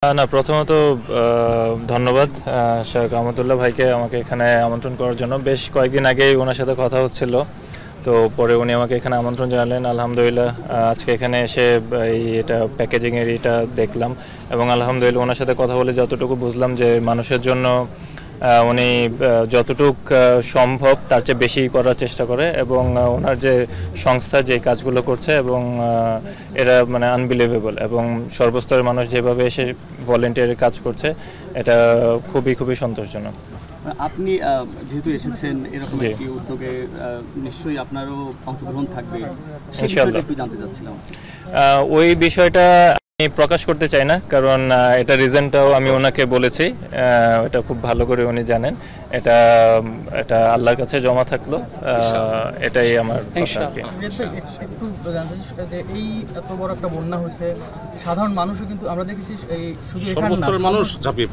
না, প্রথমত ধন্যবাদ শেখ রহমতুল্লাহ ভাইকে আমাকে এখানে আমন্ত্রণ করার জন্য। বেশ কয়েকদিন আগেই ওনার সাথে কথা হচ্ছিল, তো পরে উনি আমাকে এখানে আমন্ত্রণ জানালেন। আলহামদুলিল্লাহ আজকে এখানে এসে এটা প্যাকেজিংয়ের এটা দেখলাম এবং আলহামদুলিল্লাহ ওনার সাথে কথা বলে যতটুকু বুঝলাম যে মানুষের জন্য উনি যতটুক সম্ভব তার চেয়ে বেশি করার চেষ্টা করে এবং ওনার যে সংস্থা যে কাজগুলো করছে এবং এরা মানে আনবিলিভেবল এবং সর্বস্তরের মানুষ যেভাবে এসে ভলেন্টিয়ারের কাজ করছে এটা খুবই খুবই সন্তোষজনক। আপনি যেহেতু এসেছেন এরকম একটি উদ্যোগে, নিশ্চয়ই আপনারও অংশগ্রহণ থাকবে, ইনশাআল্লাহ একটু জানতে চাচ্ছিলাম। ওই বিষয়টা আমি প্রকাশ করতে চাই না, কারণ এটা রিজনটাও আমি ওনাকে বলেছি, এটা খুব ভালো করে উনি জানেন। এটা এটা আল্লাহর কাছে জমা থাকলো, এটাই আমার কথা আর কি। একটু জানতে চাই, এই এত বড় একটা বন্যা হয়েছে, সাধারণ মানুষও কিন্তু আমরা দেখেছি এই শুধু এখানে না, মানুষ ঝাঁপিয়ে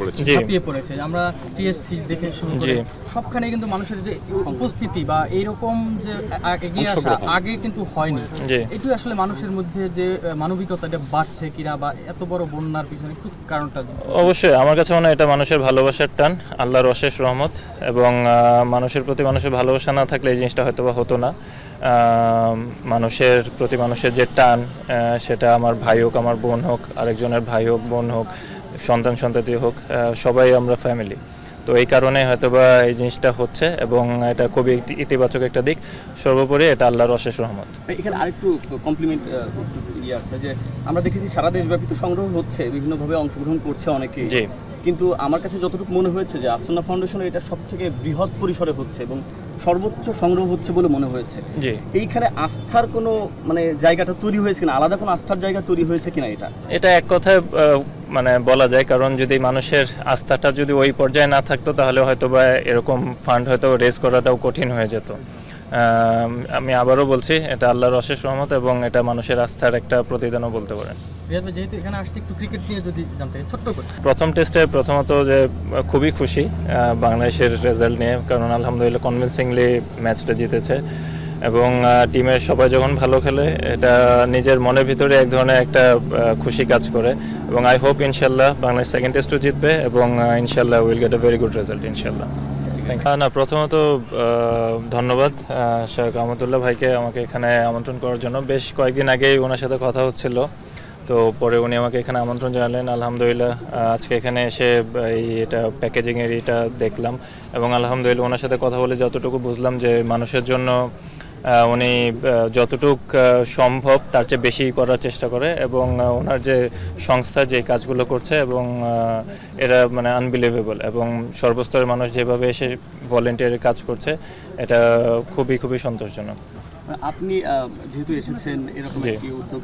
পড়েছে। আমরা টিএসসি দেখে শুরু করে সবখানে কিন্তু মানুষের যে উপস্থিতি বা এইরকম যে এগিয়ে আসা আগে কিন্তু হয়নি। একটু আসলে মানুষের মধ্যে যে মানবিকতাটা বাড়ছে কিনা বা এত বড় বন্যার পিছনে একটু কারণটা। অবশ্যই আমার কাছে মনে হয় এটা মানুষের ভালোবাসার টান, আল্লাহর অশেষ রহমত, এবং মানুষের প্রতি মানুষের ভালোবাসা না থাকলে এই জিনিসটা হয়তো বা হতো না। মানুষের প্রতি মানুষের যে টান, সেটা আমার ভাই হোক, আমার বোন হোক, আরেকজনের ভাই হোক, বোন হোক, সন্তান-সন্ততি হোক, সবাই আমরা ফ্যামিলি। তো এই কারণে হয়তোবা এই জিনিসটা হচ্ছে এবং এটা খুবই ইতিবাচক একটা দিক। সর্বোপরি এটা আল্লাহর অশেষ রহমত। এখানে আরেকটু কমপ্লিমেন্ট আছে যে আমরা দেখেছি সারা দেশব্যাপী তো সংগ্রহ হচ্ছে, বিভিন্নভাবে অংশগ্রহণ করছে অনেকে, কিন্তু আমার কাছে যতটুকু মনে হয়েছে যে আসন্না ফাউন্ডেশনের এটা সবথেকে বৃহৎ পরিসরে হচ্ছে এবং সর্বোচ্চ সংগ্রহ হচ্ছে বলে মনে হয়েছে। এইখানে আস্থার কোনো মানে জায়গাটা তৈরি হয়েছে কিনা, আলাদা কোনো আস্থার জায়গা তৈরি হয়েছে কিনা, এটা এক কথায় মানে বলা যায়, কারণ যদি মানুষের আস্থাটা যদি ওই পর্যায়ে না থাকতো তাহলে হয়তো বা এরকম ফান্ড হয়তো রেজ করাটাও কঠিন হয়ে যেত। আমি আবারও বলছি, এটা আল্লাহর অশেষ রহমত এবং এটা মানুষের আস্থার একটা প্রতিদানও বলতে পারেন। যেহেতু এখানে আসছে, একটু ক্রিকেট নিয়ে যদি জানতে ছোট্ট করে। প্রথম টেস্টে প্রথমত যে খুবই খুশি বাংলাদেশের রেজাল্ট নিয়ে, কারণ আলহামদুলিল্লাহ কনভিনসিংলি ম্যাচটা জিতেছে এবং টিমের সবাই যখন ভালো খেলে এটা নিজের মনের ভিতরে এক ধরনের একটা খুশি কাজ করে এবং আই হোপ ইনশাল্লাহ বাংলাদেশ সেকেন্ড টেস্টও জিতবে এবং ইনশাল্লাহ will get a very good result ইনশাল্লাহ। না, প্রথমত ধন্যবাদ শেখ রহমতুল্লাহ ভাইকে আমাকে এখানে আমন্ত্রণ করার জন্য। বেশ কয়েকদিন আগেই ওনার সাথে কথা হচ্ছিল, তো পরে উনি আমাকে এখানে আমন্ত্রণ জানালেন। আলহামদুলিল্লাহ আজকে এখানে এসে এটা প্যাকেজিংয়ের এটা দেখলাম এবং আলহামদুলিল্লাহ ওনার সাথে কথা বলে যতটুকু বুঝলাম যে মানুষের জন্য উনি যতটুক সম্ভব তার চেয়ে বেশি করার চেষ্টা করে এবং ওনার যে সংস্থা যে কাজগুলো করছে এবং এরা মানে আনবিলিভেবল এবং সর্বস্তরের মানুষ যেভাবে এসে ভলেন্টিয়ারের কাজ করছে এটা খুবই খুবই সন্তোষজনক। আপনি যেহেতু এসেছেন এরকম একটি উদ্যোগে